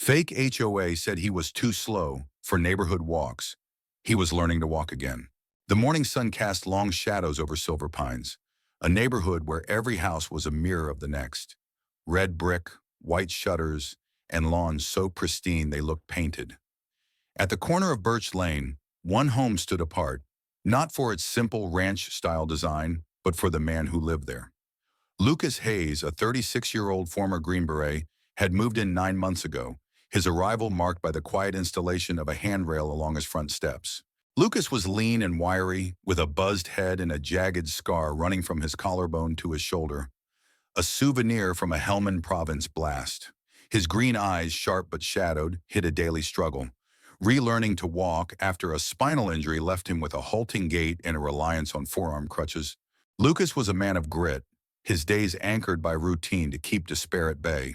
Fake HOA said he was too slow for neighborhood walks. He was learning to walk again. The morning sun cast long shadows over Silver Pines, a neighborhood where every house was a mirror of the next. Red brick, white shutters, and lawns so pristine they looked painted. At the corner of Birch Lane, one home stood apart, not for its simple ranch-style design, but for the man who lived there. Lucas Hayes, a 36-year-old former Green Beret, had moved in 9 months ago, his arrival marked by the quiet installation of a handrail along his front steps. Lucas was lean and wiry, with a buzzed head and a jagged scar running from his collarbone to his shoulder, a souvenir from a Helmand Province blast. His green eyes, sharp but shadowed, hid a daily struggle. Relearning to walk after a spinal injury left him with a halting gait and a reliance on forearm crutches. Lucas was a man of grit, his days anchored by routine to keep despair at bay.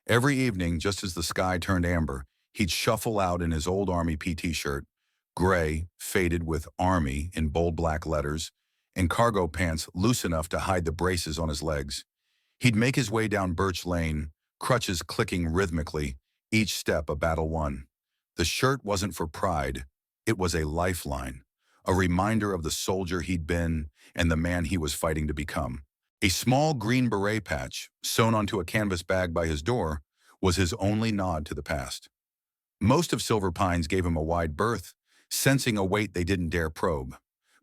Every evening, just as the sky turned amber, he'd shuffle out in his old Army PT shirt, gray, faded with Army in bold black letters, and cargo pants loose enough to hide the braces on his legs. He'd make his way down Birch Lane, crutches clicking rhythmically, each step a battle won. The shirt wasn't for pride, it was a lifeline, a reminder of the soldier he'd been and the man he was fighting to become. A small green beret patch, sewn onto a canvas bag by his door, was his only nod to the past. Most of Silver Pines gave him a wide berth, sensing a weight they didn't dare probe.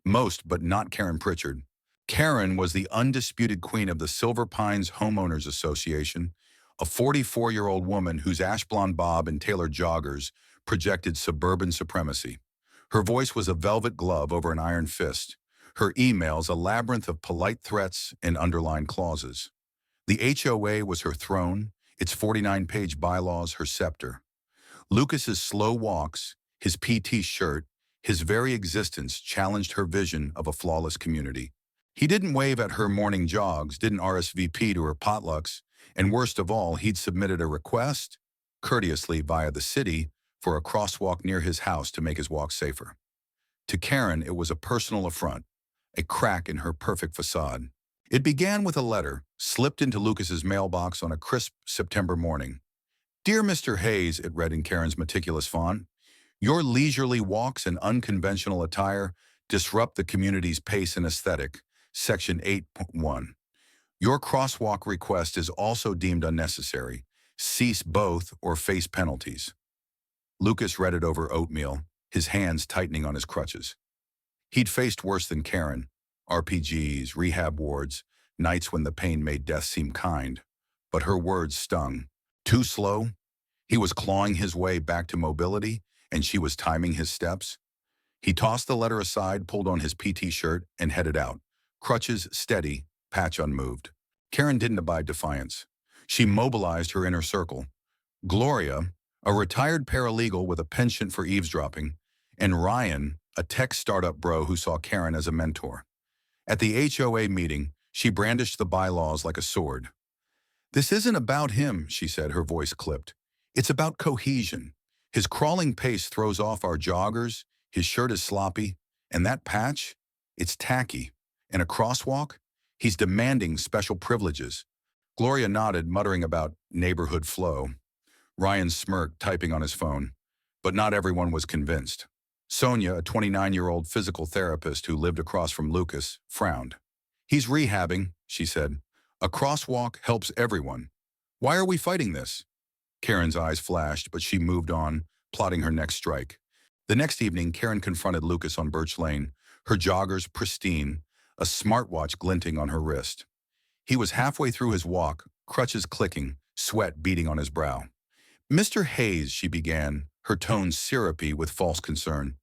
Most, but not Karen Pritchard. Karen was the undisputed queen of the Silver Pines Homeowners Association, a 44-year-old woman whose ash blonde bob and tailored joggers projected suburban supremacy. Her voice was a velvet glove over an iron fist, her emails a labyrinth of polite threats and underlined clauses. The HOA was her throne, its 49-page bylaws her scepter. Lucas's slow walks, his PT shirt, his very existence challenged her vision of a flawless community. He didn't wave at her morning jogs, didn't RSVP to her potlucks, and worst of all, he'd submitted a request, courteously via the city, for a crosswalk near his house to make his walk safer. To Karen, it was a personal affront, a crack in her perfect facade. It began with a letter, slipped into Lucas's mailbox on a crisp September morning. "Dear Mr. Hayes," it read in Karen's meticulous font, "your leisurely walks and unconventional attire disrupt the community's pace and aesthetic. Section 8.1. Your crosswalk request is also deemed unnecessary. Cease both or face penalties." Lucas read it over oatmeal, his hands tightening on his crutches. He'd faced worse than Karen, RPGs, rehab wards, nights when the pain made death seem kind. But her words stung. Too slow? He was clawing his way back to mobility, and she was timing his steps. He tossed the letter aside, pulled on his PT shirt, and headed out. Crutches steady, patch unmoved. Karen didn't abide defiance. She mobilized her inner circle. Gloria, a retired paralegal with a penchant for eavesdropping, and Ryan, a tech startup bro who saw Karen as a mentor. At the HOA meeting, she brandished the bylaws like a sword. "This isn't about him," she said, her voice clipped. "It's about cohesion. His crawling pace throws off our joggers, his shirt is sloppy, and that patch, it's tacky. And a crosswalk? He's demanding special privileges." Gloria nodded, muttering about neighborhood flow. Ryan smirked, typing on his phone. But not everyone was convinced. Sonia, a 29-year-old physical therapist who lived across from Lucas, frowned. "He's rehabbing," she said. "A crosswalk helps everyone. Why are we fighting this?" Karen's eyes flashed, but she moved on, plotting her next strike. The next evening, Karen confronted Lucas on Birch Lane, her joggers pristine, a smartwatch glinting on her wrist. He was halfway through his walk, crutches clicking, sweat beading on his brow. "Mr. Hayes," she began, her tone syrupy with false concern.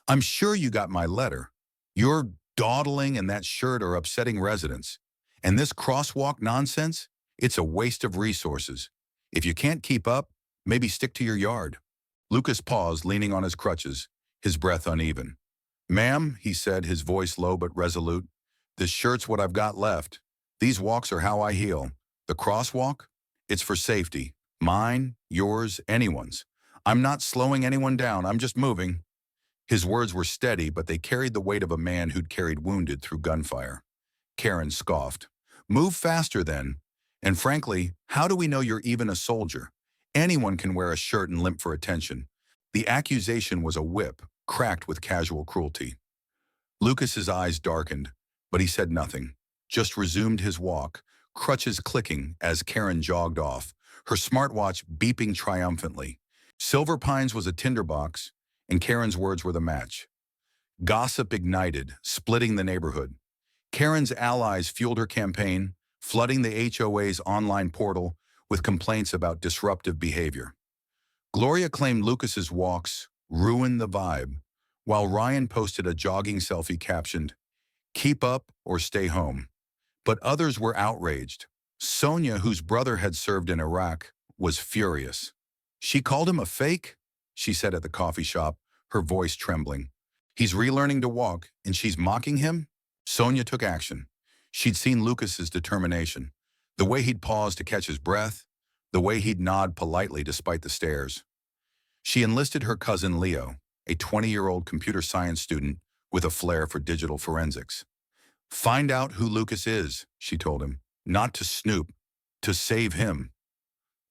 "I'm sure you got my letter. Your dawdling and that shirt are upsetting residents. And this crosswalk nonsense? It's a waste of resources. If you can't keep up, maybe stick to your yard." Lucas paused, leaning on his crutches, his breath uneven. "Ma'am," he said, his voice low but resolute, "this shirt's what I've got left. These walks are how I heal. The crosswalk? It's for safety. Mine, yours, anyone's. I'm not slowing anyone down, I'm just moving." His words were steady, but they carried the weight of a man who'd carried wounded through gunfire. Karen scoffed. "Move faster then. And frankly, how do we know you're even a soldier? Anyone can wear a shirt and limp for attention. The accusation was a whip, cracked with casual cruelty. Lucas's eyes darkened, but he said nothing, just resumed his walk, crutches clicking as Karen jogged off, her smartwatch beeping triumphantly. Silver Pines was a tinderbox, and Karen's words were the match. Gossip ignited, splitting the neighborhood. Karen's allies fueled her campaign, flooding the HOA's online portal with complaints about disruptive behavior. Gloria claimed Lucas's walks ruined the vibe, while Ryan posted a jogging selfie captioned, "Keep up or stay home." But others were outraged. Sonia, whose brother had served in Iraq, was furious. "She called him a fake?" she said at the coffee shop, her voice trembling. "He's relearning to walk, and she's mocking him?" Sonia took action. She'd seen Lucas's determination, the way he'd pause to catch his breath, the way he'd nod politely despite the stares. She enlisted her cousin Leo, a 20-year-old computer science student with a flair for digital forensics. "Find out who Lucas is," she told him, "not to snoop, to save him."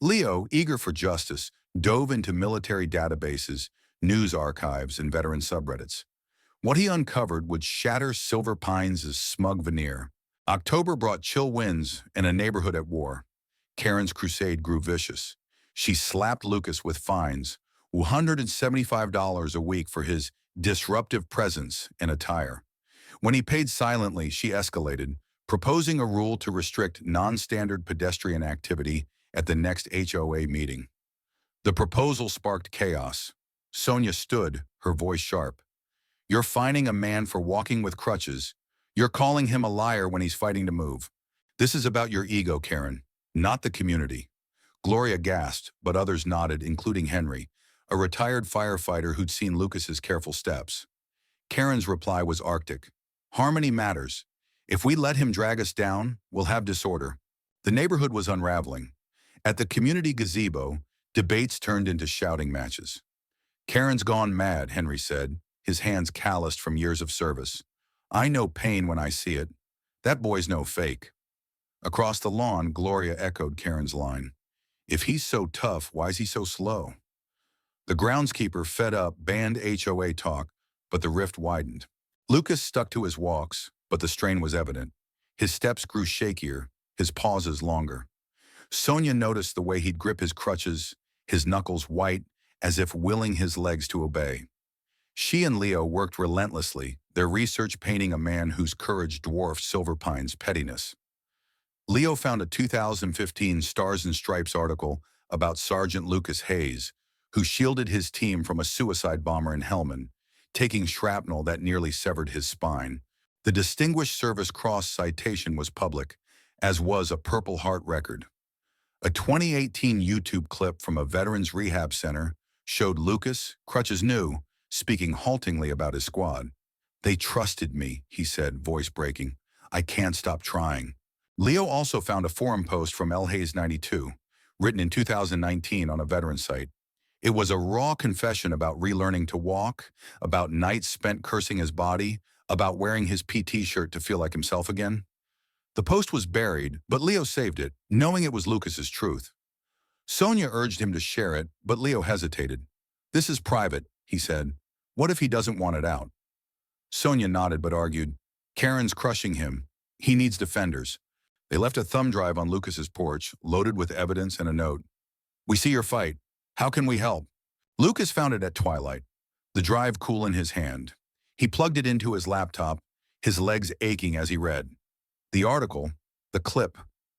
Leo, eager for justice, dove into military databases, news archives, and veteran subreddits. What he uncovered would shatter Silver Pines' smug veneer. October brought chill winds and a neighborhood at war. Karen's crusade grew vicious. She slapped Lucas with fines, $175 a week for his disruptive presence and attire. When he paid silently, she escalated, proposing a rule to restrict non-standard pedestrian activity at the next HOA meeting. The proposal sparked chaos. Sonia stood, her voice sharp. "You're fining a man for walking with crutches. You're calling him a liar when he's fighting to move. This is about your ego, Karen, not the community." Gloria gasped, but others nodded, including Henry, a retired firefighter who'd seen Lucas's careful steps. Karen's reply was arctic. "Harmony matters. If we let him drag us down, we'll have disorder." The neighborhood was unraveling. At the community gazebo, debates turned into shouting matches. "Karen's gone mad," Henry said, his hands calloused from years of service. "I know pain when I see it. That boy's no fake." Across the lawn, Gloria echoed Karen's line. "If he's so tough, why's he so slow?" The groundskeeper, fed up, banned HOA talk, but the rift widened. Lucas stuck to his walks, but the strain was evident. His steps grew shakier, his pauses longer. Sonia noticed the way he'd grip his crutches, his knuckles white, as if willing his legs to obey. She and Leo worked relentlessly, their research painting a man whose courage dwarfed Silver Pine's pettiness. Leo found a 2015 Stars and Stripes article about Sergeant Lucas Hayes, who shielded his team from a suicide bomber in Helmand, taking shrapnel that nearly severed his spine. The Distinguished Service Cross citation was public, as was a Purple Heart record. A 2018 YouTube clip from a veterans rehab center showed Lucas, crutches new, speaking haltingly about his squad. "They trusted me," he said, voice breaking. "I can't stop trying." Leo also found a forum post from El Hayes 92, written in 2019 on a veteran site. It was a raw confession about relearning to walk, about nights spent cursing his body, about wearing his PT shirt to feel like himself again. The post was buried, but Leo saved it, knowing it was Lucas's truth. Sonia urged him to share it, but Leo hesitated. "This is private," he said. "What if he doesn't want it out?" Sonia nodded but argued, "Karen's crushing him. He needs defenders." They left a thumb drive on Lucas's porch, loaded with evidence and a note. "We see your fight. How can we help?" Lucas found it at twilight, the drive cool in his hand. He plugged it into his laptop, his legs aching as he read. The article, the clip,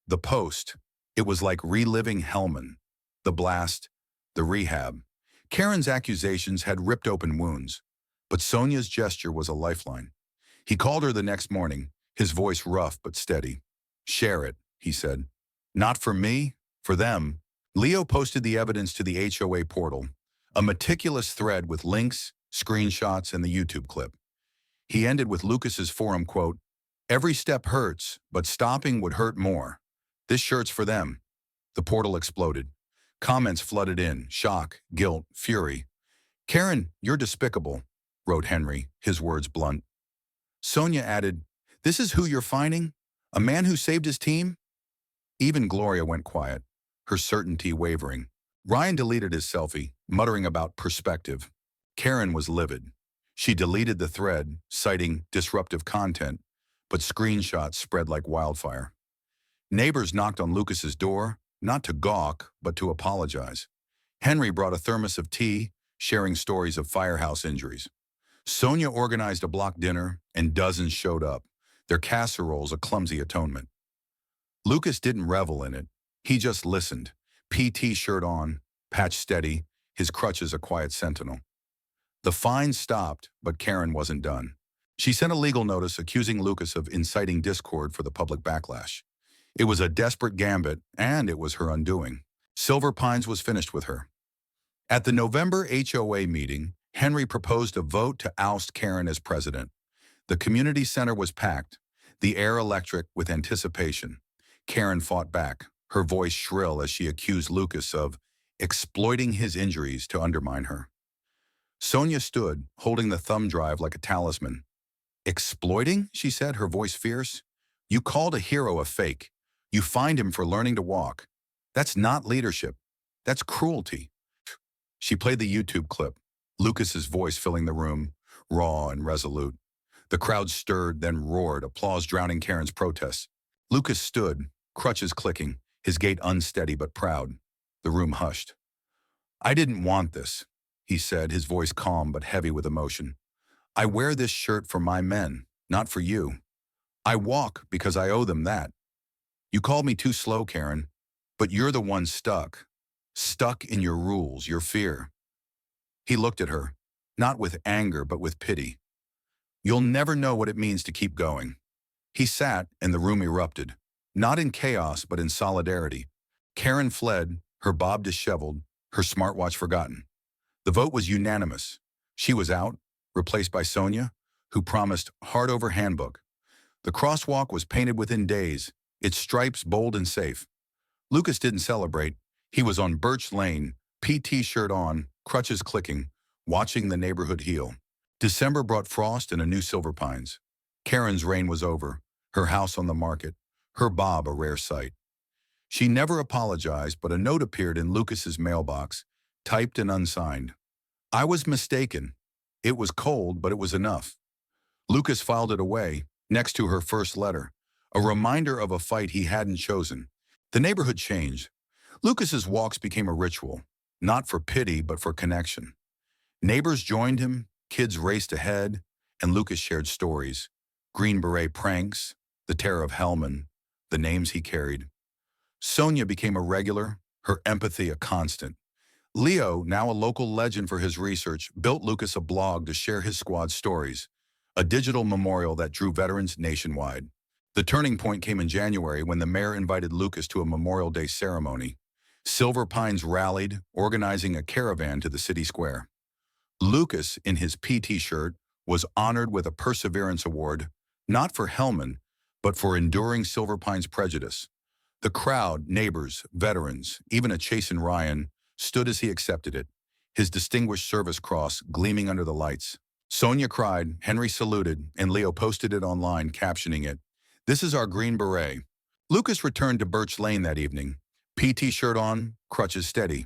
the post, it was like reliving Helmand, the blast, the rehab. Karen's accusations had ripped open wounds, but Sonia's gesture was a lifeline. He called her the next morning, his voice rough but steady. "Share it," he said. "Not for me, for them." Leo posted the evidence to the HOA portal, a meticulous thread with links, screenshots, and the YouTube clip. He ended with Lucas's forum quote, "Every step hurts, but stopping would hurt more. This shirt's for them." The portal exploded. Comments flooded in, shock, guilt, fury. "Karen, you're despicable," wrote Henry, his words blunt. Sonia added, "This is who you're fining? A man who saved his team?" Even Gloria went quiet, her certainty wavering. Ryan deleted his selfie, muttering about perspective. Karen was livid. She deleted the thread, citing disruptive content, but screenshots spread like wildfire. Neighbors knocked on Lucas's door, not to gawk, but to apologize. Henry brought a thermos of tea, sharing stories of firehouse injuries. Sonia organized a block dinner, and dozens showed up, their casseroles a clumsy atonement. Lucas didn't revel in it. He just listened, PT shirt on, patch steady, his crutches a quiet sentinel. The fine stopped, but Karen wasn't done. She sent a legal notice accusing Lucas of inciting discord for the public backlash. It was a desperate gambit, and it was her undoing. Silver Pines was finished with her. At the November HOA meeting, Henry proposed a vote to oust Karen as president. The community center was packed, the air electric with anticipation. Karen fought back, her voice shrill as she accused Lucas of exploiting his injuries to undermine her. Sonia stood, holding the thumb drive like a talisman. Exploiting? She said, her voice fierce. You called a hero a fake. You fined him for learning to walk. That's not leadership. That's cruelty. She played the YouTube clip, Lucas's voice filling the room, raw and resolute. The crowd stirred, then roared, applause drowning Karen's protests. Lucas stood, crutches clicking, his gait unsteady but proud. The room hushed. I didn't want this, he said, his voice calm but heavy with emotion. I wear this shirt for my men, not for you. I walk because I owe them that. You called me too slow, Karen, but you're the one stuck. Stuck in your rules, your fear. He looked at her, not with anger but with pity. You'll never know what it means to keep going. He sat, and the room erupted, not in chaos but in solidarity. Karen fled, her bob disheveled, her smartwatch forgotten. The vote was unanimous. She was out, replaced by Sonia, who promised hard-over handbook. The crosswalk was painted within days, its stripes bold and safe. Lucas didn't celebrate. He was on Birch Lane, PT shirt on, crutches clicking, watching the neighborhood heal. December brought frost and a new Silver Pines. Karen's reign was over, her house on the market, her bob a rare sight. She never apologized, but a note appeared in Lucas's mailbox, typed and unsigned. I was mistaken. It was cold, but it was enough. Lucas filed it away, next to her first letter, a reminder of a fight he hadn't chosen. The neighborhood changed. Lucas's walks became a ritual, not for pity, but for connection. Neighbors joined him, kids raced ahead, and Lucas shared stories. Green Beret pranks, the terror of Hellman, the names he carried. Sonia became a regular, her empathy a constant. Leo, now a local legend for his research, built Lucas a blog to share his squad's stories, a digital memorial that drew veterans nationwide. The turning point came in January when the mayor invited Lucas to a Memorial Day ceremony. Silver Pines rallied, organizing a caravan to the city square. Lucas, in his PT shirt, was honored with a Perseverance Award, not for Hellman, but for enduring Silver Pines prejudice. The crowd, neighbors, veterans, even a chastened Ryan, stood as he accepted it, his Distinguished Service Cross gleaming under the lights. Sonia cried, Henry saluted, and Leo posted it online, captioning it, "This is our Green Beret." Lucas returned to Birch Lane that evening, PT shirt on, crutches steady.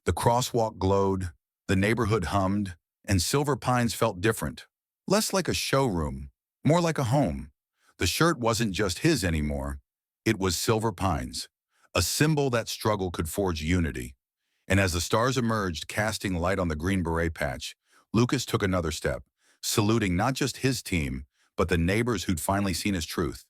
The crosswalk glowed, the neighborhood hummed, and Silver Pines felt different. Less like a showroom, more like a home. The shirt wasn't just his anymore. It was Silver Pines, a symbol that struggle could forge unity. And as the stars emerged, casting light on the Green Beret patch, Lucas took another step, saluting not just his team, but the neighbors who'd finally seen his truth.